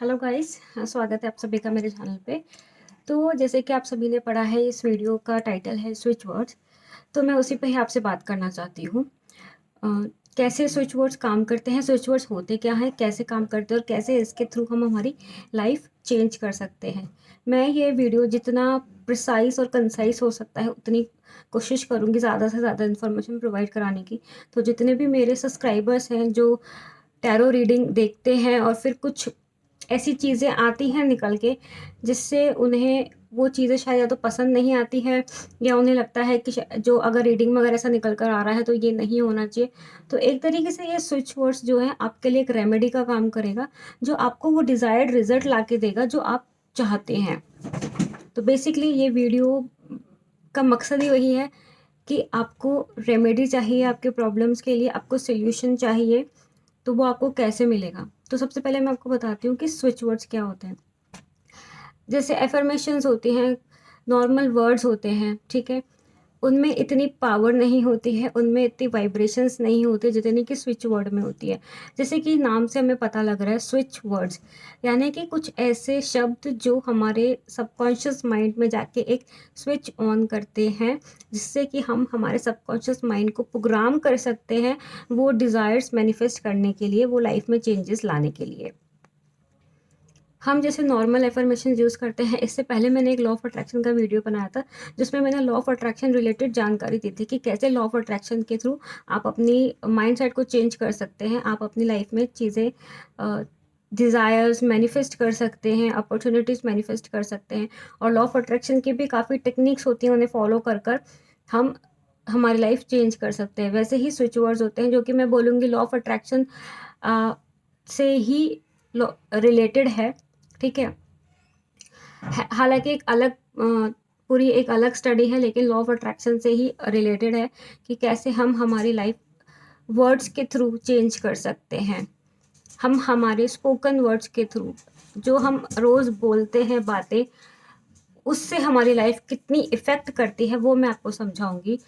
Hello guys, स्वागत है आप सभी का मेरे चैनल पे। तो जैसे कि आप सभी ने पढ़ा है, इस वीडियो का टाइटल है स्विच वर्ड्स। तो मैं उसी पे ही आपसे बात करना चाहती हूँ। अ, कैसे स्विच वर्ड्स काम करते हैं, स्विच वर्ड्स होते क्या हैं, कैसे काम करते हैं और कैसे इसके थ्रू हम हमारी लाइफ चेंज कर सकते हैं। मैं ये वीडियो जितना प्रिसाइज और कंसाइज हो सकता है उतनी कोशिश करूँगी ज़्यादा से ज़्यादा इन्फॉर्मेशन प्रोवाइड कराने की। तो जितने भी मेरे सब्सक्राइबर्स हैं जो टैरो रीडिंग देखते हैं और फिर कुछ ऐसी चीज़ें आती हैं निकल के जिससे उन्हें वो चीज़ें शायद या तो पसंद नहीं आती हैं या उन्हें लगता है कि जो अगर रीडिंग में अगर ऐसा निकल कर आ रहा है तो ये नहीं होना चाहिए। तो एक तरीके से ये स्विच वर्ड्स जो है आपके लिए एक रेमेडी का काम करेगा, जो आपको वो डिज़ायर्ड रिजल्ट ला के देगा जो आप चाहते हैं। तो बेसिकली ये वीडियो का मकसद ही वही है कि आपको रेमेडी चाहिए आपके प्रॉब्लम्स के लिए, आपको सॉल्यूशन चाहिए, तो वो आपको कैसे मिलेगा। तो सबसे पहले मैं आपको बताती हूँ कि स्विच वर्ड्स क्या होते हैं। जैसे एफर्मेशंस होती हैं, नॉर्मल वर्ड्स होते हैं, ठीक है? उनमें इतनी पावर नहीं होती है, उनमें इतनी वाइब्रेशंस नहीं होती जितनी कि स्विच वर्ड में होती है। जैसे कि नाम से हमें पता लग रहा है स्विच वर्ड्स, यानी कि कुछ ऐसे शब्द जो हमारे सबकॉन्शियस माइंड में जाके एक स्विच ऑन करते हैं, जिससे कि हम हमारे सबकॉन्शियस माइंड को प्रोग्राम कर सकते हैं वो डिज़ायर्स मैनिफेस्ट करने के लिए, वो लाइफ में चेंजेस लाने के लिए। हम जैसे नॉर्मल अफ़र्मेशंस यूज़ करते हैं, इससे पहले मैंने एक लॉ ऑफ़ अट्रैक्शन का वीडियो बनाया था, जिसमें मैंने लॉ ऑफ़ अट्रैक्शन रिलेटेड जानकारी दी थी कि कैसे लॉ ऑफ़ अट्रैक्शन के थ्रू आप अपनी माइंडसेट को चेंज कर सकते हैं, आप अपनी लाइफ में चीज़ें डिज़ायर्स मैनिफेस्ट कर सकते हैं, अपॉर्च्युनिटीज़ मैनिफेस्ट कर सकते हैं। और लॉ ऑफ़ अट्रैक्शन की भी काफ़ी टेक्निक्स होती हैं, उन्हें फ़ॉलो कर कर हम हमारी लाइफ चेंज कर सकते हैं। वैसे ही स्विच वर्ड्स होते हैं जो कि मैं बोलूँगी लॉ ऑफ़ अट्रैक्शन से ही लॉ रिलेटेड है, ठीक है? हालाँकि एक अलग पूरी एक अलग स्टडी है, लेकिन लॉ ऑफ अट्रैक्शन से ही रिलेटेड है कि कैसे हम हमारी लाइफ वर्ड्स के थ्रू चेंज कर सकते हैं। हम हमारे स्पोकन वर्ड्स के थ्रू, जो हम रोज़ बोलते हैं बातें, उससे हमारी लाइफ कितनी इफ़ेक्ट करती है वो मैं आपको समझाऊँगी।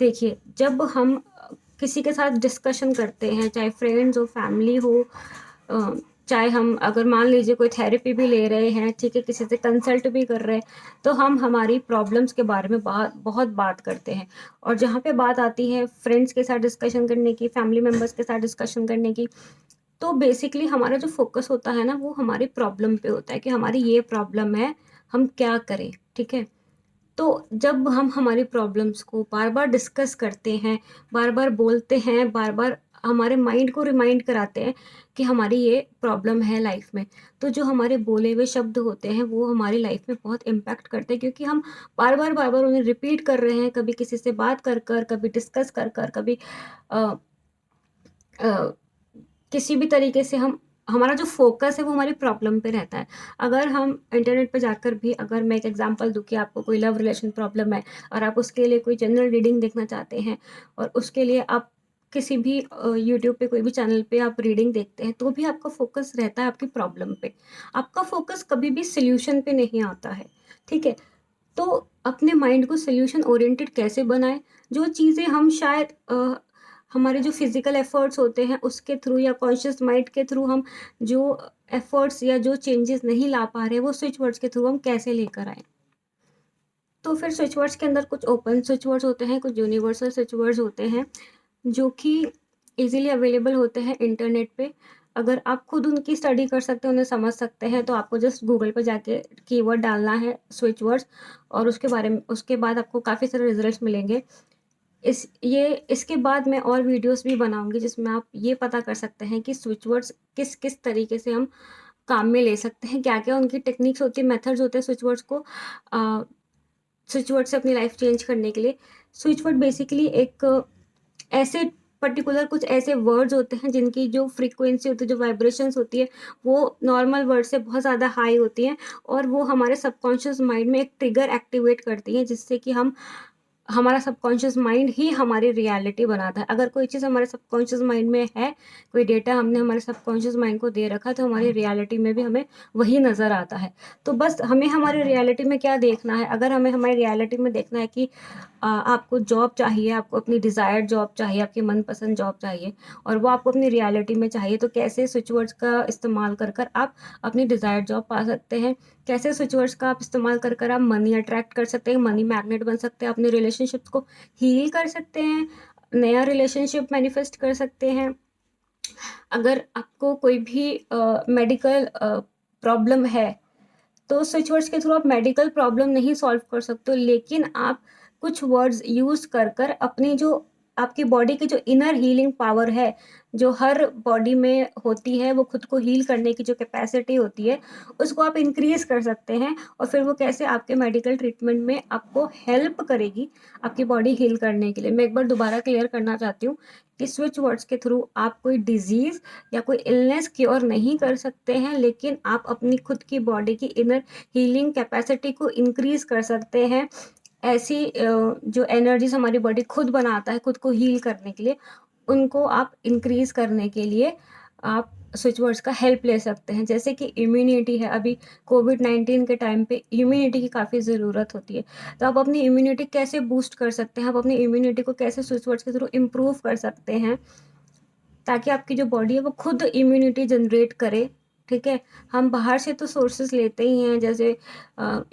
देखिए, जब हम किसी के साथ डिस्कशन करते हैं, चाहे फ्रेंड्स हो, फैमिली हो, अ, चाहे हम अगर मान लीजिए कोई थेरेपी भी ले रहे हैं, ठीक है, किसी से कंसल्ट भी कर रहे हैं, तो हम हमारी प्रॉब्लम्स के बारे में बहुत बात करते हैं। और जहाँ पे बात आती है फ्रेंड्स के साथ डिस्कशन करने की, फैमिली मेंबर्स के साथ डिस्कशन करने की, तो बेसिकली हमारा जो फ़ोकस होता है ना, वो हमारी प्रॉब्लम पे होता है कि हमारी ये प्रॉब्लम है, हम क्या करें, ठीक है? तो जब हम हमारी प्रॉब्लम्स को बार-बार डिस्कस करते हैं, बार-बार बोलते हैं, बार-बार हमारे माइंड को रिमाइंड कराते हैं कि हमारी ये प्रॉब्लम है लाइफ में, तो जो हमारे बोले हुए शब्द होते हैं, वो हमारी लाइफ में बहुत इम्पैक्ट करते हैं, क्योंकि हम बार-बार उन्हें रिपीट कर रहे हैं, कभी किसी से बात कर कर, कभी डिस्कस कर कर, कभी अ अ, किसी भी तरीके से हम हमारा जो फ़ोकस है वो हमारी प्रॉब्लम पे रहता है। अगर हम इंटरनेट पे जाकर भी, अगर मैं एक एग्ज़ाम्पल दूँ कि आपको कोई लव रिलेशन प्रॉब्लम है और आप उसके लिए कोई जनरल रीडिंग देखना चाहते हैं और उसके लिए आप किसी भी यूट्यूब पे कोई भी चैनल पे आप रीडिंग देखते हैं, तो भी आपका फ़ोकस रहता है आपकी प्रॉब्लम पे। आपका फ़ोकस कभी भी सॉल्यूशन पे नहीं आता है, ठीक है? तो अपने माइंड को सॉल्यूशन ओरिएंटेड कैसे बनाएँ? जो चीज़ें हम शायद हमारे जो फिज़िकल एफ़र्ट्स होते हैं उसके थ्रू या कॉन्शियस माइंड के थ्रू हम जो एफ़र्ट्स या जो चेंजेस नहीं ला पा रहे, वो स्विच वर्ड्स के थ्रू हम कैसे लेकर आएँ? तो फिर स्विच वर्ड्स के अंदर कुछ ओपन स्विच वर्ड्स होते हैं, कुछ यूनिवर्सल स्विच वर्ड्स होते हैं, जो कि ईज़िली अवेलेबल होते हैं इंटरनेट पे। अगर आप खुद उनकी स्टडी कर सकते हैं, उन्हें समझ सकते हैं, तो आपको जस्ट गूगल पे जाके कीवर्ड डालना है स्विच वर्ड्स, और उसके बाद आपको काफ़ी सारे रिज़ल्ट्स मिलेंगे। इसके बाद मैं और वीडियोज़ भी बनाऊँगी जिसमें आप ये पता कर सकते हैं कि स्विच वर्ड्स किस-किस तरीके से हम काम में ले सकते हैं, क्या-क्या उनकी टेक्निक्स होती हैं, मेथड्स होते हैं अ, स्विच वर्ड से अपनी लाइफ़ चेंज करने के लिए। स्विच वर्ड बेसिकली एक ऐसे पर्टिकुलर कुछ ऐसे वर्ड्स होते हैं जिनकी जो फ्रीक्वेंसी होती है, जो वाइब्रेशंस होती है, वो नॉर्मल वर्ड से बहुत ज़्यादा हाई होती हैं और वो हमारे सबकॉन्शियस माइंड में एक ट्रिगर एक्टिवेट करती हैं, जिससे कि हम हमारा सबकॉन्शियस माइंड ही हमारी रियलिटी बनाता है। अगर कोई चीज़ हमारे सबकॉन्शियस माइंड में है, कोई डेटा हमने हमारे सबकॉन्शियस माइंड को दे रखा है, तो हमारी रियलिटी में भी हमें वही नज़र आता है। तो बस हमें हमारी रियलिटी में क्या देखना है, अगर हमें हमारी रियलिटी में देखना है कि आपको जॉब चाहिए, आपको अपनी डिज़ायर्ड जॉब चाहिए, आपकी मनपसंद जॉब चाहिए और वो आपको अपनी रियलिटी में चाहिए, तो कैसे स्विच वर्ड्स का इस्तेमाल कर कर आप अपनी डिज़ायर्ड जॉब पा सकते हैं। कैसे स्विच वर्ड्स का आप इस्तेमाल कर कर आप मनी अट्रैक्ट कर सकते हैं, मनी मैग्नेट बन सकते हैं, अपने रिलेशनशिप्स को हील कर सकते हैं, नया रिलेशनशिप मैनिफेस्ट कर सकते हैं। अगर आपको कोई भी मेडिकल प्रॉब्लम है, तो स्विच वर्ड्स के थ्रू आप मेडिकल प्रॉब्लम नहीं सॉल्व कर सकते हो, लेकिन आप कुछ वर्ड्स यूज़ कर कर अपनी जो आपकी बॉडी की जो इनर हीलिंग पावर है, जो हर बॉडी में होती है, वो खुद को हील करने की जो कैपेसिटी होती है, उसको आप इंक्रीज़ कर सकते हैं और फिर वो कैसे आपके मेडिकल ट्रीटमेंट में आपको हेल्प करेगी, आपकी बॉडी हील करने के लिए। मैं एक बार दोबारा क्लियर करना चाहती हूँ कि स्विच वर्ड्स के थ्रू आप कोई डिज़ीज़ या कोई इलनेस क्योर नहीं कर सकते हैं, लेकिन आप अपनी खुद की बॉडी की इनर हीलिंग कैपेसिटी को इंक्रीज़ कर सकते हैं। ऐसी जो एनर्जीज़ हमारी बॉडी खुद बनाता है, खुद को हील करने के लिए, उनको आप इंक्रीज़ करने के लिए आप स्विच वर्ड्स का हेल्प ले सकते हैं। जैसे कि इम्यूनिटी है, अभी कोविड-19 के टाइम पे इम्यूनिटी की काफ़ी ज़रूरत होती है। तो आप अपनी इम्यूनिटी कैसे बूस्ट कर सकते हैं, आप अपनी इम्यूनिटी को कैसे स्विच वर्ड्स के थ्रू इम्प्रूव कर सकते हैं, ताकि आपकी जो बॉडी है वो खुद इम्यूनिटी जनरेट करे, ठीक है? हम बाहर से तो सोर्सेज़ लेते ही हैं, जैसे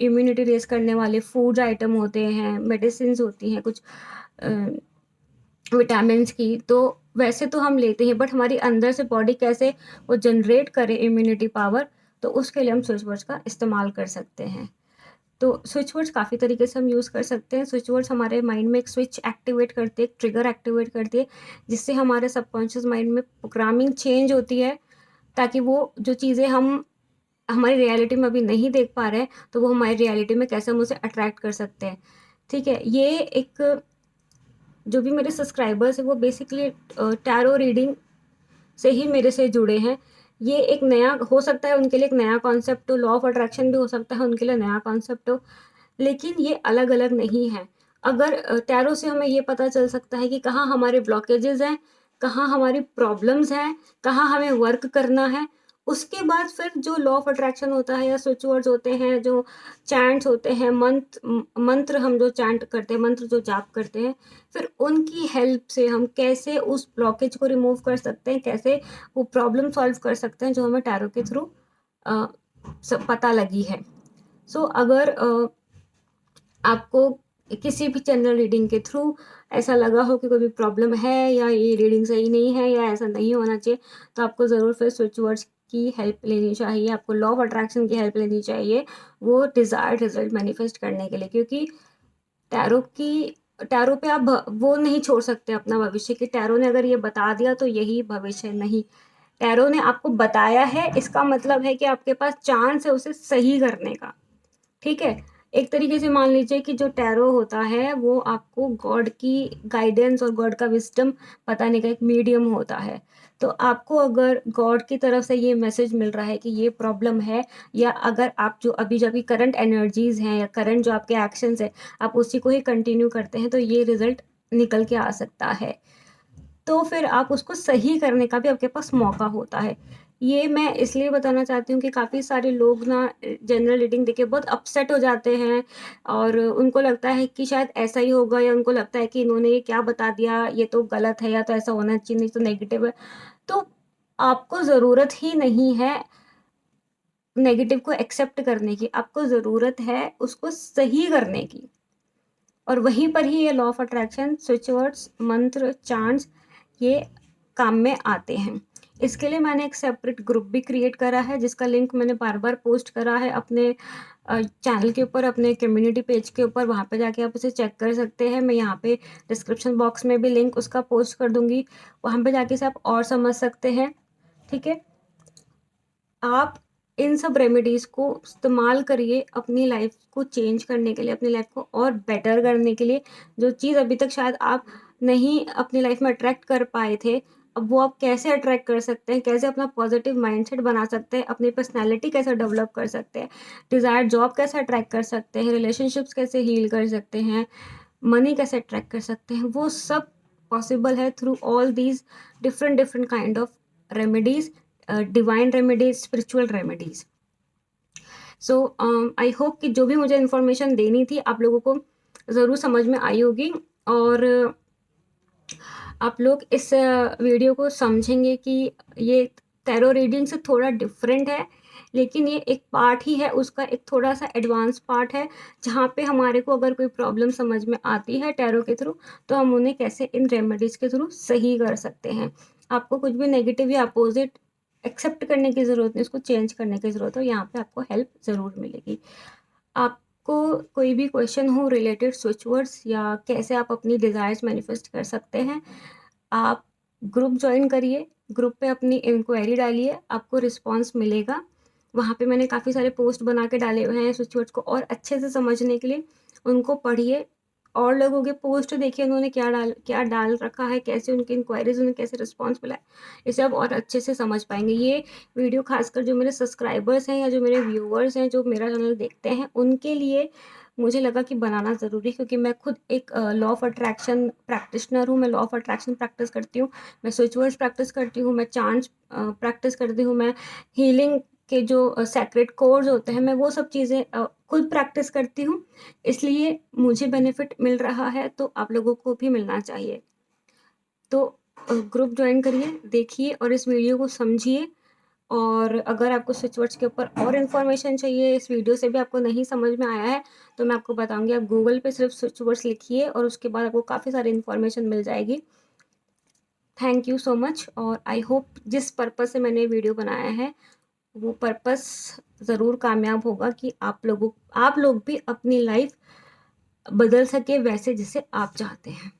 इम्यूनिटी रेज़ करने वाले फूड आइटम होते हैं, मेडिसिन्स होती हैं कुछ अ, विटामिन्स की, तो वैसे तो हम लेते हैं, बट हमारी अंदर से बॉडी कैसे वो जनरेट करे इम्यूनिटी पावर, तो उसके लिए हम स्विच वर्ड्स का इस्तेमाल कर सकते हैं। तो स्विच वर्ड्स काफ़ी तरीके से हम यूज़ कर सकते हैं। स्विच वर्ड्स हमारे माइंड में एक स्विच एक्टिवेट करती है, एक ट्रिगर एक्टिवेट करती है, जिससे हमारे सबकॉन्शियस माइंड में प्रोग्रामिंग चेंज होती है, ताकि वो जो चीज़ें हम हमारी रियलिटी में अभी नहीं देख पा रहे हैं, तो वो हमारी रियलिटी में कैसे हम उसे अट्रैक्ट कर सकते हैं। ठीक है? ये एक जो भी मेरे सब्सक्राइबर्स हैं, वो बेसिकली टैरो रीडिंग से ही मेरे से जुड़े हैं। ये एक नया हो सकता है उनके लिए, एक नया कॉन्सेप्ट हो, लॉ ऑफ अट्रैक्शन भी हो सकता है उनके लिए नया कॉन्सेप्ट हो, लेकिन ये अलग-अलग नहीं है। अगर टैरो से हमें ये पता चल सकता है कि कहाँ हमारे ब्लॉकेजेज़ हैं, कहाँ हमारी प्रॉब्लम्स हैं, कहाँ हमें वर्क करना है। उसके बाद फिर जो लॉ ऑफ अट्रैक्शन होता है या स्विच वर्ड्स होते हैं, जो चैंट्स होते हैं, मंत्र हम जो चैंट करते हैं, मंत्र जो जाप करते हैं, फिर उनकी हेल्प से हम कैसे उस ब्लॉकेज को रिमूव कर सकते हैं, कैसे वो प्रॉब्लम सॉल्व कर सकते हैं, जो हमें टैरो के थ्रू अ, पता लगी है। सो अगर आपको किसी भी जनरल रीडिंग के थ्रू ऐसा लगा हो कि कोई भी प्रॉब्लम है या ये रीडिंग सही नहीं है या ऐसा नहीं होना चाहिए, तो आपको ज़रूर फिर स्विच वर्ड्स की हेल्प लेनी चाहिए, आपको लॉ ऑफ अट्रैक्शन की हेल्प लेनी चाहिए, वो डिज़ायर्ड रिज़ल्ट मैनिफेस्ट करने के लिए। क्योंकि टैरो की टैरो पे आप वो नहीं छोड़ सकते अपना भविष्य कि टैरो ने अगर ये बता दिया तो यही भविष्य है, नहीं। टैरो ने आपको बताया है, इसका मतलब है कि आपके पास चांस है उसे सही करने का। ठीक है? एक तरीके से मान लीजिए कि जो टैरो होता है, वो आपको गॉड की गाइडेंस और गॉड का विज़डम बताने का एक मीडियम होता है। तो आपको अगर गॉड की तरफ से ये मैसेज मिल रहा है कि ये प्रॉब्लम है, या अगर आप जो अभी करंट एनर्जीज़ हैं या करंट जो आपके एक्शंस हैं, आप उसी को ही कंटिन्यू करते हैं, तो ये रिज़ल्ट निकल के आ सकता है। तो फिर आप उसको सही करने का भी आपके पास मौका होता है। ये मैं इसलिए बताना चाहती हूँ कि काफ़ी सारे लोग ना जनरल रीडिंग देख के बहुत अपसेट हो जाते हैं और उनको लगता है कि शायद ऐसा ही होगा, या उनको लगता है कि इन्होंने ये क्या बता दिया, ये तो गलत है या तो ऐसा होना चाहिए, नहीं तो नेगेटिव है। तो आपको ज़रूरत ही नहीं है नेगेटिव को एक्सेप्ट करने की, आपको ज़रूरत है उसको सही करने की। और वहीं पर ही ये law of attraction, switch words, मंत्र, चांट्स ये काम में आते हैं। इसके लिए मैंने एक सेपरेट ग्रुप भी क्रिएट करा है, जिसका लिंक मैंने बार-बार पोस्ट करा है अपने चैनल के ऊपर, अपने कम्युनिटी पेज के ऊपर, वहाँ पे जाके आप उसे चेक कर सकते हैं। मैं यहाँ पे डिस्क्रिप्शन बॉक्स में भी लिंक उसका पोस्ट कर दूँगी, वहाँ पे जाके से आप और समझ सकते हैं, ठीक है? आप इन सब रेमेडीज़ को इस्तेमाल करिए अपनी लाइफ़ को चेंज करने के लिए, अपनी लाइफ़ को और बेटर करने के लिए। जो चीज़ अभी तक शायद आप नहीं अपनी लाइफ़ में अट्रैक्ट कर पाए थे, अब वो आप कैसे अट्रैक्ट कर सकते हैं, कैसे अपना पॉज़िटिव माइंडसेट बना सकते हैं, अपनी पर्सनैलिटी कैसे डेवलप कर सकते हैं, डिज़ायर्ड जॉब कैसे अट्रैक्ट कर सकते हैं, रिलेशनशिप्स कैसे हील कर सकते हैं, मनी कैसे अट्रैक्ट कर सकते हैं, वो सब पॉसिबल है through all these different different kind of remedies, divine remedies, spiritual remedies. So I hope कि जो भी मुझे इन्फॉर्मेशन देनी थी आप लोगों को ज़रूर समझ में आई होगी, और आप लोग इस वीडियो को समझेंगे कि ये टैरो रीडिंग से थोड़ा डिफरेंट है, लेकिन ये एक पार्ट ही है उसका, एक थोड़ा सा एडवांस पार्ट है, जहाँ पे हमारे को अगर कोई प्रॉब्लम समझ में आती है टैरो के थ्रू, तो हम उन्हें कैसे इन रेमेडीज़ के थ्रू सही कर सकते हैं। आपको कुछ भी नेगेटिव या अपोजिट एक्सेप्ट करने की ज़रूरत नहीं, उसको चेंज करने की ज़रूरत है, यहाँ पे आपको हेल्प ज़रूर मिलेगी। आपको कोई भी क्वेश्चन हो रिलेटेड स्विच वर्ड्स या कैसे आप अपनी डिज़ायर्स मैनिफेस्ट कर सकते हैं, आप ग्रुप ज्वाइन करिए, ग्रुप पे अपनी इंक्वायरी डालिए, आपको रिस्पॉन्स मिलेगा। वहाँ पे मैंने काफ़ी सारे पोस्ट बना के डाले हुए हैं स्विच वर्ड्स को और अच्छे से समझने के लिए, उनको पढ़िए और लोगों के पोस्ट देखिए उन्होंने क्या डाल रखा है, कैसे उनकी इंक्वायरीज़, उन्हें कैसे रिस्पॉन्स मिला है, इसे आप और अच्छे से समझ पाएँगे। ये वीडियो खासकर जो मेरे सब्सक्राइबर्स हैं या जो मेरे व्यूअर्स हैं, जो मेरा चैनल देखते हैं, उनके लिए मुझे लगा कि बनाना ज़रूरी है, क्योंकि मैं खुद एक लॉ ऑफ अट्रैक्शन प्रैक्टिशनर हूँ, मैं लॉ ऑफ अट्रैक्शन प्रैक्टिस करती हूँ, मैं स्विच वर्ड्स प्रैक्टिस करती हूँ, मैं चार्ट्स प्रैक्टिस करती हूँ, मैं हीलिंग के जो सेक्रेट कोड्स होते हैं, मैं वो सब चीज़ें खुद प्रैक्टिस करती हूँ, इसलिए मुझे बेनिफिट मिल रहा है, तो आप लोगों को भी मिलना चाहिए। तो ग्रुप ज्वाइन करिए, देखिए और इस वीडियो को समझिए, और अगर आपको स्विच वर्ड्स के ऊपर और इन्फॉर्मेशन चाहिए, इस वीडियो से भी आपको नहीं समझ में आया है, तो मैं आपको बताऊँगी, आप गूगल पे सिर्फ स्विच वर्ड्स लिखिए और उसके बाद आपको काफ़ी सारी इन्फॉर्मेशन मिल जाएगी। थैंक यू सो मच, और आई होप जिस पर्पज़ से मैंने वीडियो बनाया है, वो पर्पज़ ज़रूर कामयाब होगा कि आप लोग भी अपनी लाइफ बदल सके वैसे जिसे आप चाहते हैं।